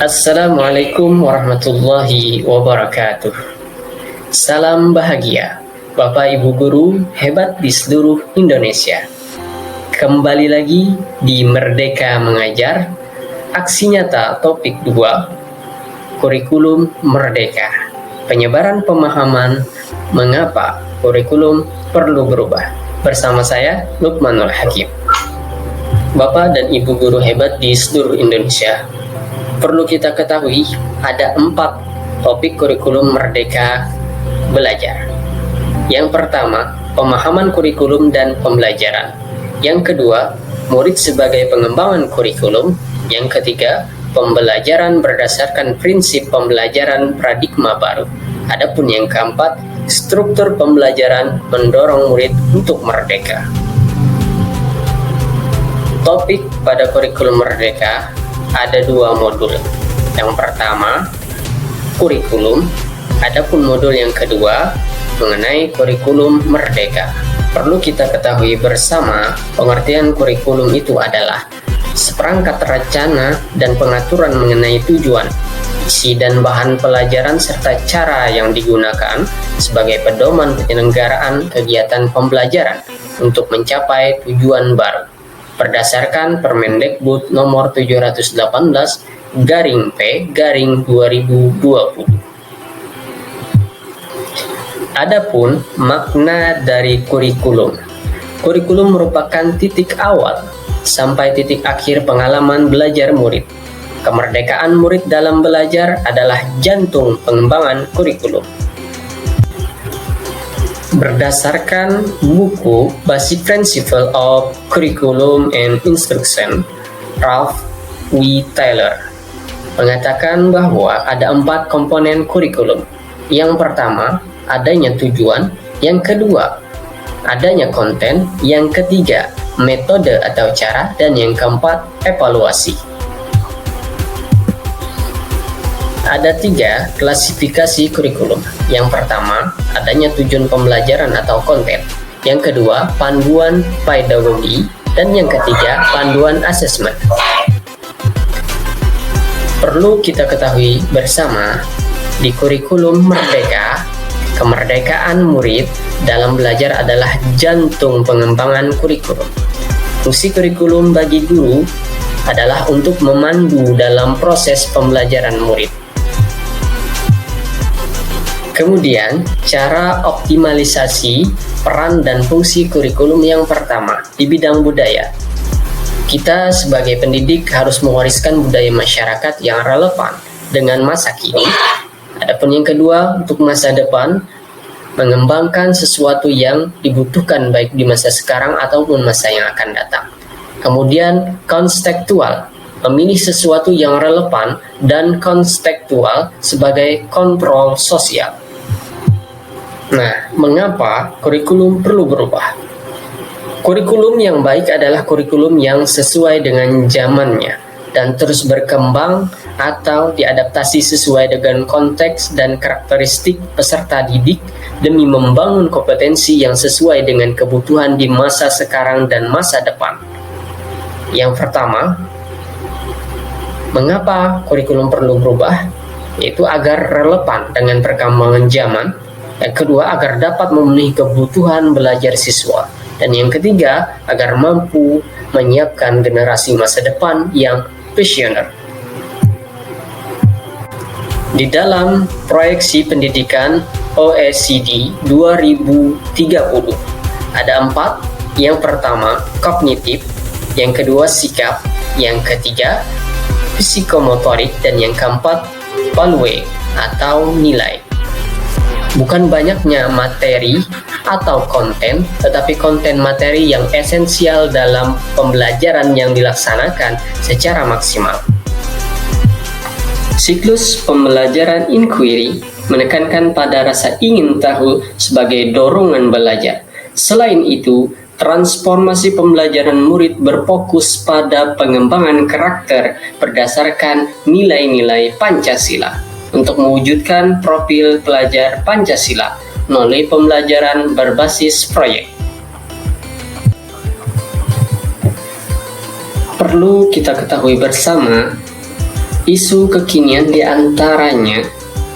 Assalamualaikum warahmatullahi wabarakatuh. Salam bahagia, Bapak Ibu Guru hebat di seluruh Indonesia. Kembali lagi di Merdeka Mengajar, aksi nyata topik 2, Kurikulum Merdeka. Penyebaran pemahaman mengapa kurikulum perlu berubah. Bersama saya, Lukmanul Hakim. Bapak dan Ibu Guru hebat di seluruh Indonesia, perlu kita ketahui ada 4 topik kurikulum merdeka belajar. Yang pertama, pemahaman kurikulum dan pembelajaran. Yang kedua, murid sebagai pengembangan kurikulum. Yang ketiga, pembelajaran berdasarkan prinsip pembelajaran paradigma baru. Adapun yang keempat, struktur pembelajaran mendorong murid untuk merdeka. Topik pada kurikulum merdeka ada 2 modul. Yang pertama, kurikulum. Adapun modul yang kedua mengenai kurikulum merdeka. Perlu kita ketahui bersama, pengertian kurikulum itu adalah seperangkat rencana dan pengaturan mengenai tujuan, isi dan bahan pelajaran serta cara yang digunakan sebagai pedoman penyelenggaraan kegiatan pembelajaran untuk mencapai tujuan baru. Berdasarkan Permendikbud nomor 718/P/2020. Adapun makna dari kurikulum. Kurikulum merupakan titik awal sampai titik akhir pengalaman belajar murid. Kemerdekaan murid dalam belajar adalah jantung pengembangan kurikulum. Berdasarkan buku Basic Principle of Curriculum and Instruction, Ralph W. Taylor mengatakan bahwa ada 4 komponen kurikulum. Yang pertama, adanya tujuan. Yang kedua, adanya konten. Yang ketiga, metode atau cara. Dan yang keempat, evaluasi. Ada 3 klasifikasi kurikulum. Yang pertama, adanya tujuan pembelajaran atau konten. Yang kedua, panduan pedagogi. Dan yang ketiga, panduan asesmen. Perlu kita ketahui bersama, di kurikulum merdeka, kemerdekaan murid dalam belajar adalah jantung pengembangan kurikulum. Fungsi kurikulum bagi guru adalah untuk memandu dalam proses pembelajaran murid. Kemudian, cara optimalisasi peran dan fungsi kurikulum yang pertama di bidang budaya. Kita sebagai pendidik harus mewariskan budaya masyarakat yang relevan dengan masa kini. Adapun yang kedua, untuk masa depan, mengembangkan sesuatu yang dibutuhkan baik di masa sekarang ataupun masa yang akan datang. Kemudian, konstekstual, memilih sesuatu yang relevan, dan konstekstual sebagai kontrol sosial. Nah, mengapa kurikulum perlu berubah? Kurikulum yang baik adalah kurikulum yang sesuai dengan zamannya dan terus berkembang atau diadaptasi sesuai dengan konteks dan karakteristik peserta didik demi membangun kompetensi yang sesuai dengan kebutuhan di masa sekarang dan masa depan. Yang pertama, mengapa kurikulum perlu berubah? Yaitu agar relevan dengan perkembangan zaman. Yang kedua, agar dapat memenuhi kebutuhan belajar siswa. Dan yang ketiga, agar mampu menyiapkan generasi masa depan yang visioner. Di dalam proyeksi pendidikan OECD 2030, ada 4. Yang pertama, kognitif. Yang kedua, sikap. Yang ketiga, psikomotorik. Dan yang keempat, value atau nilai. Bukan banyaknya materi atau konten, tetapi konten materi yang esensial dalam pembelajaran yang dilaksanakan secara maksimal. Siklus pembelajaran inquiry menekankan pada rasa ingin tahu sebagai dorongan belajar. Selain itu, transformasi pembelajaran murid berfokus pada pengembangan karakter berdasarkan nilai-nilai Pancasila untuk mewujudkan profil pelajar Pancasila melalui pembelajaran berbasis proyek. Perlu kita ketahui bersama, Isu kekinian diantaranya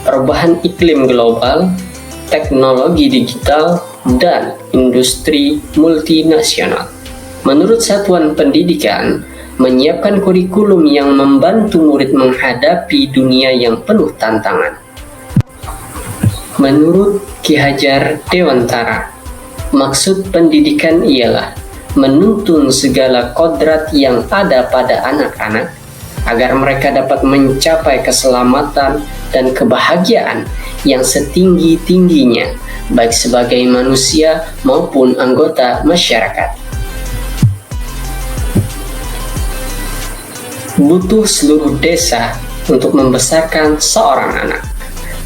perubahan iklim global, teknologi digital, dan industri multinasional. Menurut Satuan Pendidikan, menyiapkan kurikulum yang membantu murid menghadapi dunia yang penuh tantangan. Menurut Ki Hajar Dewantara, maksud pendidikan ialah menuntun segala kodrat yang ada pada anak-anak agar mereka dapat mencapai keselamatan dan kebahagiaan yang setinggi-tingginya, baik sebagai manusia maupun anggota masyarakat. Butuh seluruh desa untuk membesarkan seorang anak.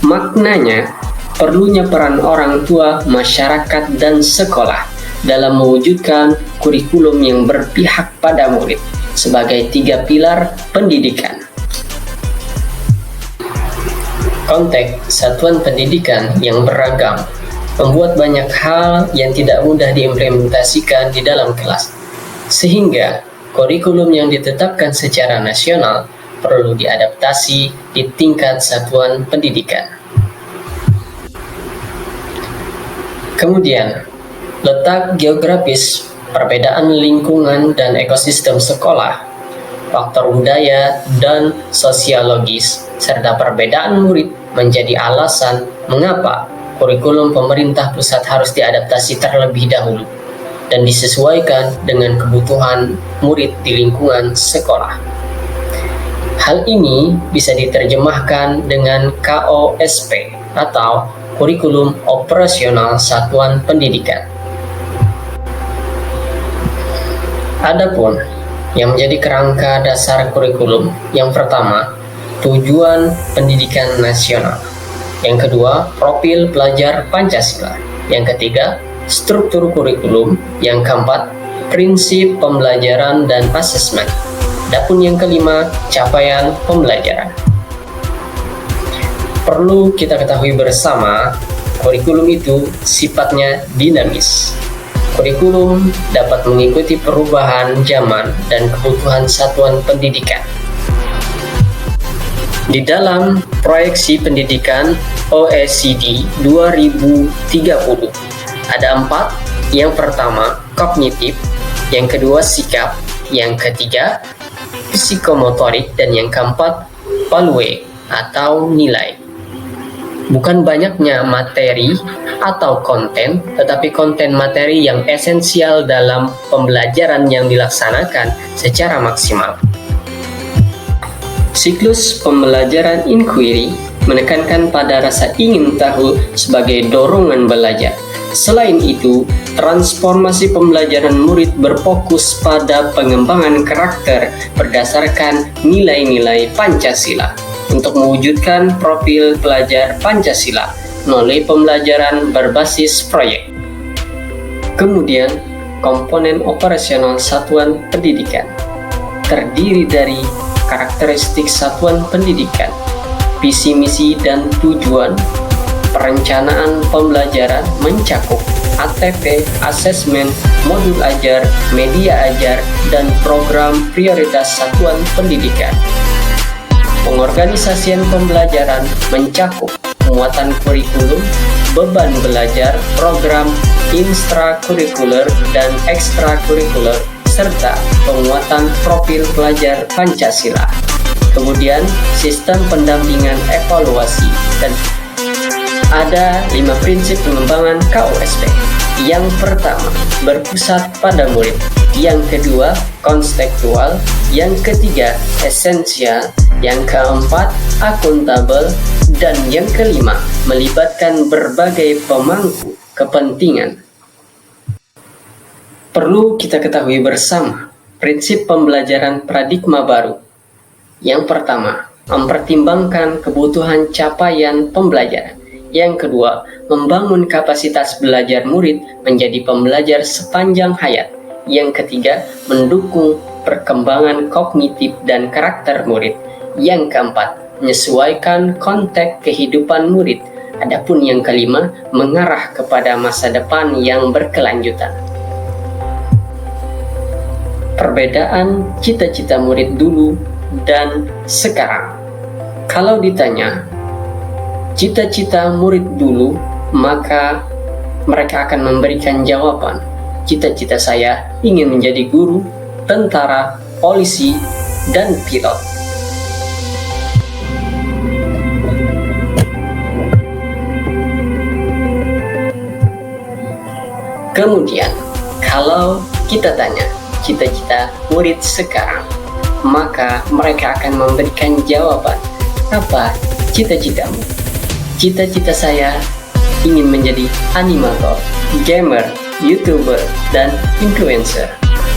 Maknanya, perlunya peran orang tua, masyarakat, dan sekolah dalam mewujudkan kurikulum yang berpihak pada murid sebagai 3 pilar pendidikan. Konteks satuan pendidikan yang beragam membuat banyak hal yang tidak mudah diimplementasikan di dalam kelas, sehingga kurikulum yang ditetapkan secara nasional perlu diadaptasi di tingkat satuan pendidikan. Kemudian, letak geografis, perbedaan lingkungan dan ekosistem sekolah, faktor budaya dan sosiologis, serta perbedaan murid menjadi alasan mengapa kurikulum pemerintah pusat harus diadaptasi terlebih dahulu dan disesuaikan dengan kebutuhan murid di lingkungan sekolah. Hal ini bisa diterjemahkan dengan KOSP atau Kurikulum Operasional Satuan Pendidikan. Adapun yang menjadi kerangka dasar kurikulum, yang pertama, tujuan pendidikan nasional. Yang kedua, profil pelajar Pancasila. Yang ketiga, struktur kurikulum. Yang keempat, prinsip pembelajaran dan asesmen. Adapun yang kelima, capaian pembelajaran. Perlu kita ketahui bersama, kurikulum itu sifatnya dinamis. Kurikulum dapat mengikuti perubahan zaman dan kebutuhan satuan pendidikan. Di dalam proyeksi pendidikan OECD 2030, ada 4. Yang pertama, kognitif. Yang kedua, sikap. Yang ketiga, psikomotorik. Dan yang keempat, value atau nilai. Bukan banyaknya materi atau konten, tetapi konten materi yang esensial dalam pembelajaran yang dilaksanakan secara maksimal. Siklus pembelajaran inquiry menekankan pada rasa ingin tahu sebagai dorongan belajar. Selain itu, transformasi pembelajaran murid berfokus pada pengembangan karakter berdasarkan nilai-nilai Pancasila untuk mewujudkan profil pelajar Pancasila melalui pembelajaran berbasis proyek. Kemudian, komponen operasional satuan pendidikan terdiri dari karakteristik satuan pendidikan, visi misi dan tujuan, perencanaan pembelajaran mencakup ATP, asesmen, modul ajar, media ajar, dan program prioritas satuan pendidikan. Pengorganisasian pembelajaran mencakup muatan kurikulum, beban belajar, program intrakurikuler dan ekstrakurikuler, serta penguatan profil pelajar Pancasila. Kemudian, sistem pendampingan evaluasi dan ada 5 prinsip pengembangan KOSP. Yang pertama, berpusat pada murid. Yang kedua, konstekstual. Yang ketiga, esensial. Yang keempat, akuntabel. Dan yang kelima, melibatkan berbagai pemangku kepentingan. Perlu kita ketahui bersama prinsip pembelajaran paradigma baru. Yang pertama, mempertimbangkan kebutuhan capaian pembelajaran. Yang kedua, membangun kapasitas belajar murid menjadi pembelajar sepanjang hayat. Yang ketiga, mendukung perkembangan kognitif dan karakter murid. Yang keempat, menyesuaikan konteks kehidupan murid. Adapun yang kelima, mengarah kepada masa depan yang berkelanjutan. Perbedaan cita-cita murid dulu dan sekarang. Kalau ditanya cita-cita murid dulu, maka mereka akan memberikan jawaban, cita-cita saya ingin menjadi guru, tentara, polisi, dan pilot. Kemudian, kalau kita tanya cita-cita murid sekarang, maka mereka akan memberikan jawaban, apa cita-citamu? Cita-cita saya ingin menjadi animator, gamer, YouTuber, dan influencer.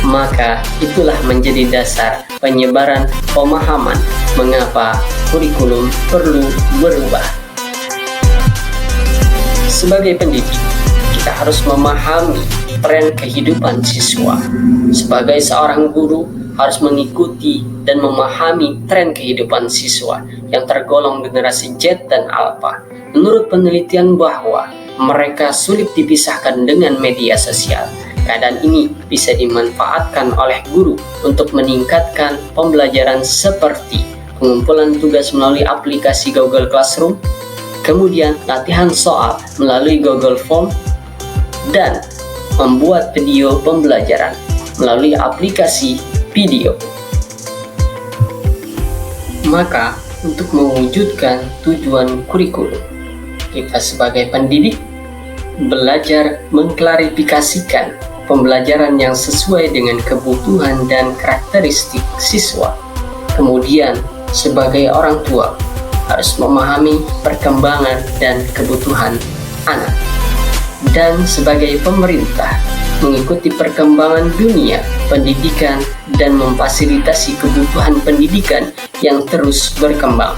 Maka itulah menjadi dasar penyebaran pemahaman mengapa kurikulum perlu berubah. Sebagai pendidik, kita harus memahami tren kehidupan siswa. Sebagai seorang guru, harus mengikuti dan memahami tren kehidupan siswa yang tergolong generasi Z dan Alpha. Menurut penelitian bahwa mereka sulit dipisahkan dengan media sosial. Keadaan ini bisa dimanfaatkan oleh guru untuk meningkatkan pembelajaran seperti pengumpulan tugas melalui aplikasi Google Classroom, kemudian latihan soal melalui Google Form, dan membuat video pembelajaran melalui aplikasi video. Maka, untuk mewujudkan tujuan kurikulum, kita sebagai pendidik belajar mengklarifikasikan pembelajaran yang sesuai dengan kebutuhan dan karakteristik siswa. Kemudian, sebagai orang tua, harus memahami perkembangan dan kebutuhan anak. Dan sebagai pemerintah, mengikuti perkembangan dunia pendidikan dan memfasilitasi kebutuhan pendidikan yang terus berkembang.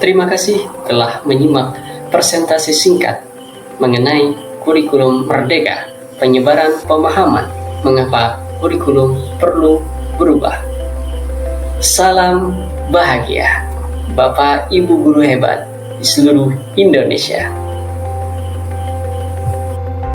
Terima kasih telah menyimak presentasi singkat mengenai kurikulum merdeka, penyebaran pemahaman mengapa kurikulum perlu berubah. Salam bahagia, Bapak Ibu guru hebat di seluruh Indonesia.